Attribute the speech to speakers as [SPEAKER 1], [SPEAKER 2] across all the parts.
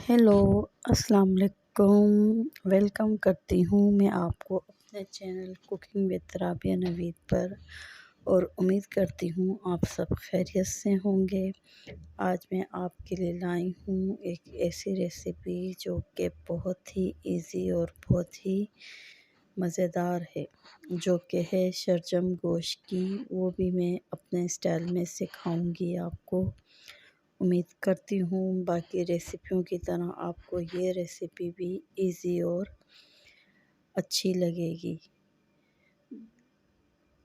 [SPEAKER 1] Hello, अस्सलाम वालेकुम। Welcome करती हूँ मैं आपको अपने channel cooking with Rabia Naveed पर और उम्मीद करती हूँ आप सब खैरियत से होंगे। आज मैं आपके लिए लाई हूँ एक ऐसी रेसिपी जो कि बहुत ही इजी और बहुत ही मज़ेदार है, जो कि है शलजम गोश्त की। वो भी मैं अपने स्टाइल में सिखाऊंगी आपको। उम्मीद करती हूँ बाकी रेसिपियों की तरह आपको ये रेसिपी भी इजी और अच्छी लगेगी।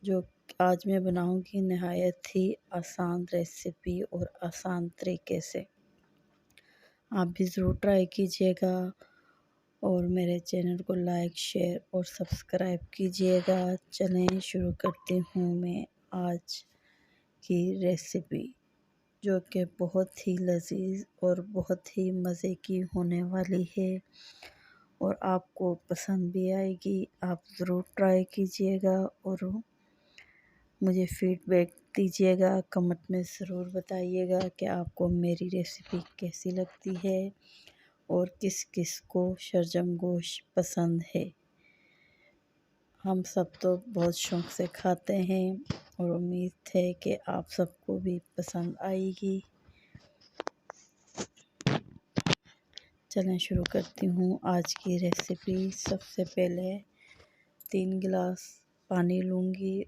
[SPEAKER 1] जो आज मैं बनाऊंगी नहायत ही आसान रेसिपी और आसान तरीके से। आप भी ज़रूर ट्राई कीजिएगा और मेरे चैनल को लाइक, शेयर और सब्सक्राइब कीजिएगा। चलें शुरू करती हूँ मैं आज की रेसिपी, जो कि बहुत ही लजीज और बहुत ही मज़े की होने वाली है और आपको पसंद भी आएगी। आप ज़रूर ट्राई कीजिएगा और मुझे फीडबैक दीजिएगा। कमेंट में ज़रूर बताइएगा कि आपको मेरी रेसिपी कैसी लगती है और किस किस को शलजम गोश्त पसंद है। हम सब तो बहुत शौक़ से खाते हैं और उम्मीद है कि आप सबको भी पसंद आएगी। चलें शुरू करती हूँ आज की रेसिपी। सबसे पहले 3 गिलास पानी लूँगी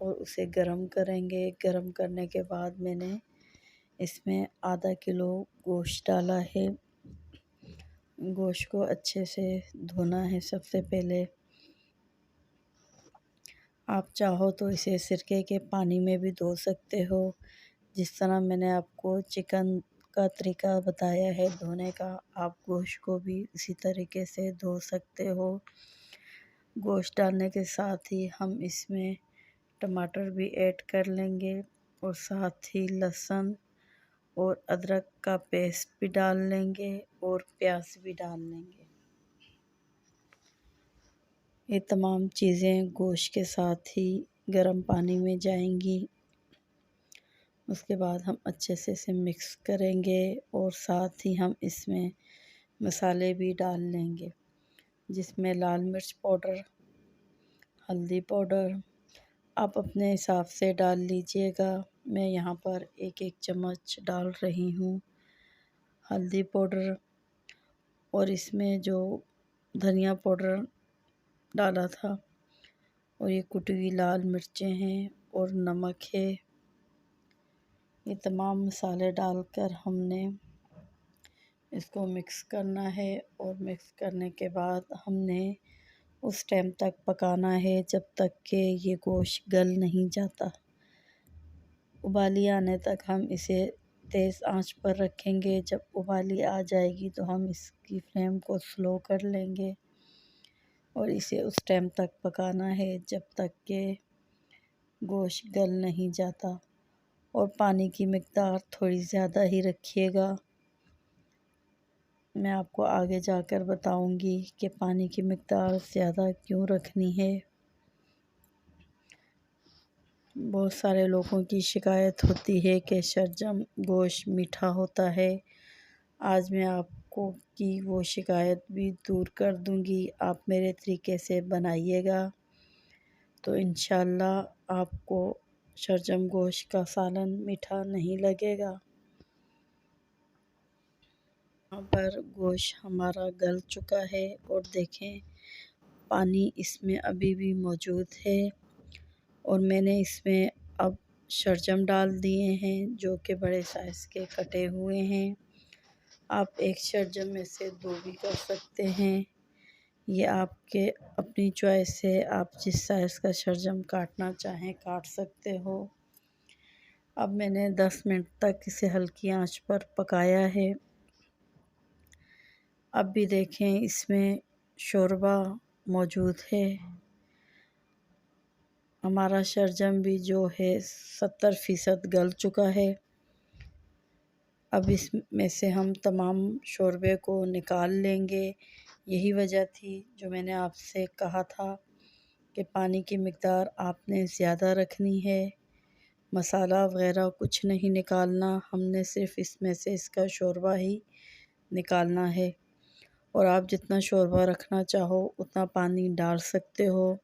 [SPEAKER 1] और उसे गरम करेंगे। गरम करने के बाद मैंने इसमें आधा किलो गोश्त डाला है। गोश्त को अच्छे से धोना है सबसे पहले। आप चाहो तो इसे सिरके के पानी में भी धो सकते हो, जिस तरह मैंने आपको चिकन का तरीका बताया है धोने का। आप गोश्त को भी इसी तरीके से धो सकते हो। गोश्त डालने के साथ ही हम इसमें टमाटर भी ऐड कर लेंगे और साथ ही लहसुन और अदरक का पेस्ट भी डाल लेंगे और प्याज भी डाल लेंगे। ये तमाम चीज़ें गोश्त के साथ ही गर्म पानी में जाएंगी। उसके बाद हम अच्छे से इसे मिक्स करेंगे और साथ ही हम इसमें मसाले भी डाल लेंगे, जिसमें लाल मिर्च पाउडर, हल्दी पाउडर आप अपने हिसाब से डाल लीजिएगा। मैं यहाँ पर एक एक चम्मच डाल रही हूँ हल्दी पाउडर। और इसमें जो धनिया पाउडर डाला था और ये कुटी हुई लाल मिर्चें हैं और नमक है। ये तमाम मसाले डालकर हमने इसको मिक्स करना है और मिक्स करने के बाद हमने उस टाइम तक पकाना है जब तक कि ये गोश्त गल नहीं जाता। उबाली आने तक हम इसे तेज़ आंच पर रखेंगे। जब उबाली आ जाएगी तो हम इसकी फ्लेम को स्लो कर लेंगे और इसे उस टाइम तक पकाना है जब तक कि गोश्त गल नहीं जाता। और पानी की मिक़दार थोड़ी ज़्यादा ही रखिएगा। मैं आपको आगे जाकर बताऊंगी कि पानी की मिक़दार ज़्यादा क्यों रखनी है। बहुत सारे लोगों की शिकायत होती है कि शलजम गोश्त मीठा होता है। आज मैं आपको की वो शिकायत भी दूर कर दूंगी। आप मेरे तरीके से बनाइएगा तो इंशाल्लाह आपको शलजम गोश्त का सालन मीठा नहीं लगेगा। यहाँ पर गोश्त हमारा गल चुका है और देखें पानी इसमें अभी भी मौजूद है और मैंने इसमें अब शलजम डाल दिए हैं, जो कि बड़े साइज़ के कटे हुए हैं। आप एक शलजम में से 2 भी कर सकते हैं। ये आपके अपनी चॉइस है, आप जिस साइज़ का शलजम काटना चाहें काट सकते हो। अब मैंने 10 मिनट तक इसे हल्की आंच पर पकाया है। अब भी देखें इसमें शोरबा मौजूद है। हमारा शलजम भी जो है 70% गल चुका है। अब इसमें से हम तमाम शोरबे को निकाल लेंगे। यही वजह थी जो मैंने आपसे कहा था कि पानी की मिक़दार आपने ज़्यादा रखनी है। मसाला वग़ैरह कुछ नहीं निकालना, हमने सिर्फ़ इसमें से इसका शोरबा ही निकालना है। और आप जितना शोरबा रखना चाहो उतना पानी डाल सकते हो।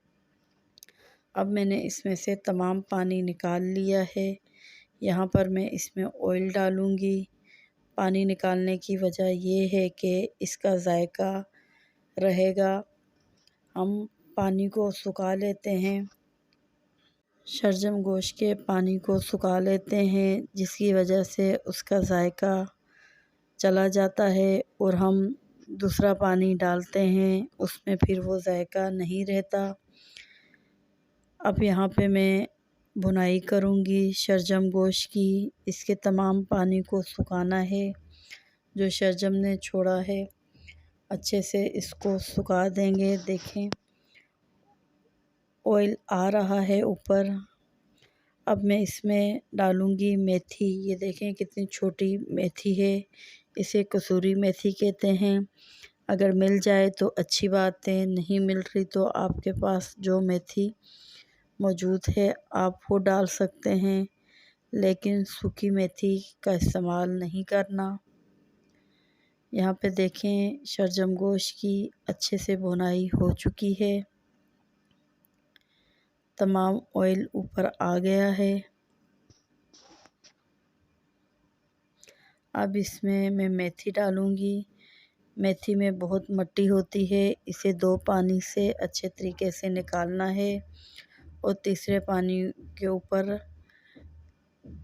[SPEAKER 1] अब मैंने इसमें से तमाम पानी निकाल लिया है। यहाँ पर मैं इसमें ऑयल डालूँगी। पानी निकालने की वजह ये है कि इसका ज़ायका रहेगा। हम पानी को सुखा लेते हैं, शलजम गोश्त के पानी को सुखा लेते हैं, जिसकी वजह से उसका ज़ायका चला जाता है और हम दूसरा पानी डालते हैं, उसमें फिर वो ज़ायका नहीं रहता। अब यहाँ पे मैं भुनाई करूँगी शलजम गोश्त की। इसके तमाम पानी को सुखाना है जो शलजम ने छोड़ा है, अच्छे से इसको सुखा देंगे। देखें ऑयल आ रहा है ऊपर। अब मैं इसमें डालूँगी मेथी। ये देखें कितनी छोटी मेथी है, इसे कसूरी मेथी कहते हैं। अगर मिल जाए तो अच्छी बात है, नहीं मिल रही तो आपके पास जो मेथी मौजूद है आप वो डाल सकते हैं, लेकिन सूखी मेथी का इस्तेमाल नहीं करना। यहाँ पे देखें शलजम गोश्त की अच्छे से भुनाई हो चुकी है, तमाम ऑयल ऊपर आ गया है। अब इसमें मैं मेथी डालूँगी। मेथी में बहुत मिट्टी होती है, इसे 2 पानी से अच्छे तरीके से निकालना है और तीसरे पानी के ऊपर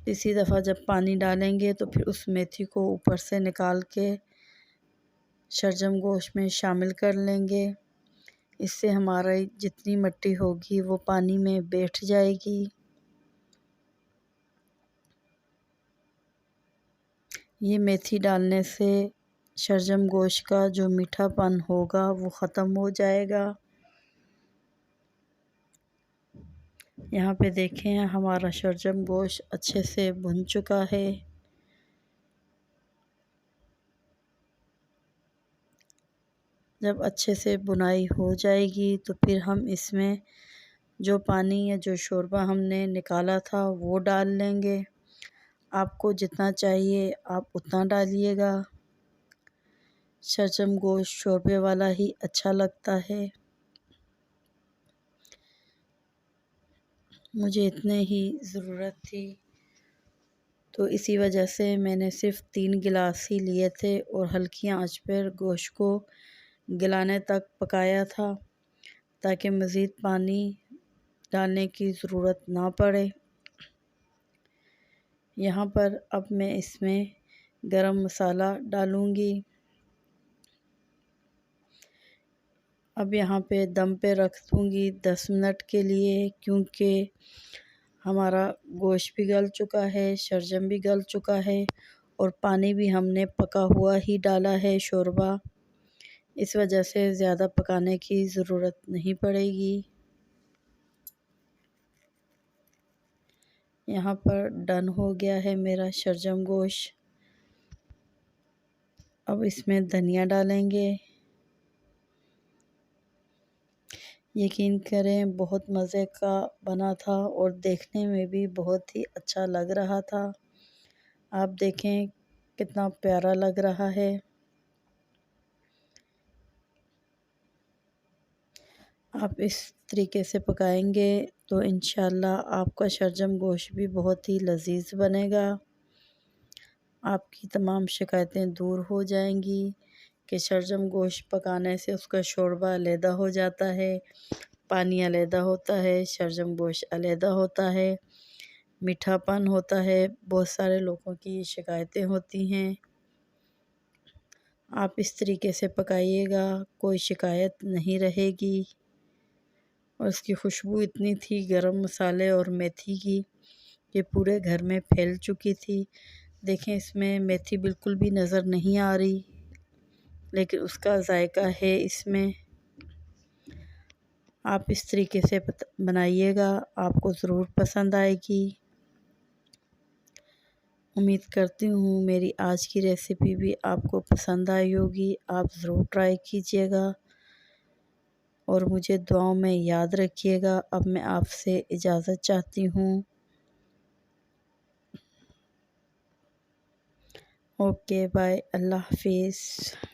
[SPEAKER 1] तीसरी दफ़ा जब पानी डालेंगे तो फिर उस मेथी को ऊपर से निकाल के शलजम गोश्त में शामिल कर लेंगे। इससे हमारा जितनी मिट्टी होगी वो पानी में बैठ जाएगी। ये मेथी डालने से शलजम गोश्त का जो मीठापन होगा वो ख़त्म हो जाएगा। यहाँ पे देखें हमारा शलजम गोश्त अच्छे से भुन चुका है। जब अच्छे से बुनाई हो जाएगी तो फिर हम इसमें जो पानी या जो शोरबा हमने निकाला था वो डाल लेंगे। आपको जितना चाहिए आप उतना डालिएगा। शलजम गोश्त शोरबे वाला ही अच्छा लगता है। मुझे इतने ही ज़रूरत थी तो इसी वजह से मैंने सिर्फ़ 3 गिलास ही लिए थे और हल्की आंच पर गोश्त को गलाने तक पकाया था, ताकि मज़ीद पानी डालने की ज़रूरत ना पड़े। यहाँ पर अब मैं इसमें गरम मसाला डालूँगी। अब यहाँ पे दम पे रख दूँगी 10 मिनट के लिए, क्योंकि हमारा गोश्त भी गल चुका है, शलजम भी गल चुका है और पानी भी हमने पका हुआ ही डाला है शोरबा। इस वजह से ज़्यादा पकाने की ज़रूरत नहीं पड़ेगी। यहाँ पर डन हो गया है मेरा शलजम गोश्त। अब इसमें धनिया डालेंगे। यकीन करें बहुत मज़े का बना था और देखने में भी बहुत ही अच्छा लग रहा था। आप देखें कितना प्यारा लग रहा है। आप इस तरीके से पकाएंगे तो इंशाल्लाह आपका शलजम गोश्त भी बहुत ही लजीज बनेगा। आपकी तमाम शिकायतें दूर हो जाएंगी कि शलजम गोश्त पकाने से उसका शोरबा अलहदा हो जाता है, पानी अलहदा होता है, शलजम गोश्त अलहदा होता है, मीठापन होता है। बहुत सारे लोगों की ये शिकायतें होती हैं। आप इस तरीके से पकाइएगा, कोई शिकायत नहीं रहेगी। और इसकी खुशबू इतनी थी गरम मसाले और मेथी की कि पूरे घर में फैल चुकी थी। देखें इसमें मेथी बिल्कुल भी नज़र नहीं आ रही, लेकिन उसका ज़ायका है इसमें। आप इस तरीके से बनाइएगा, आपको ज़रूर पसंद आएगी। उम्मीद करती हूँ मेरी आज की रेसिपी भी आपको पसंद आई होगी। आप ज़रूर ट्राई कीजिएगा और मुझे दुआओं में याद रखिएगा। अब मैं आपसे इजाज़त चाहती हूँ। ओके बाय, अल्लाह हाफिज़।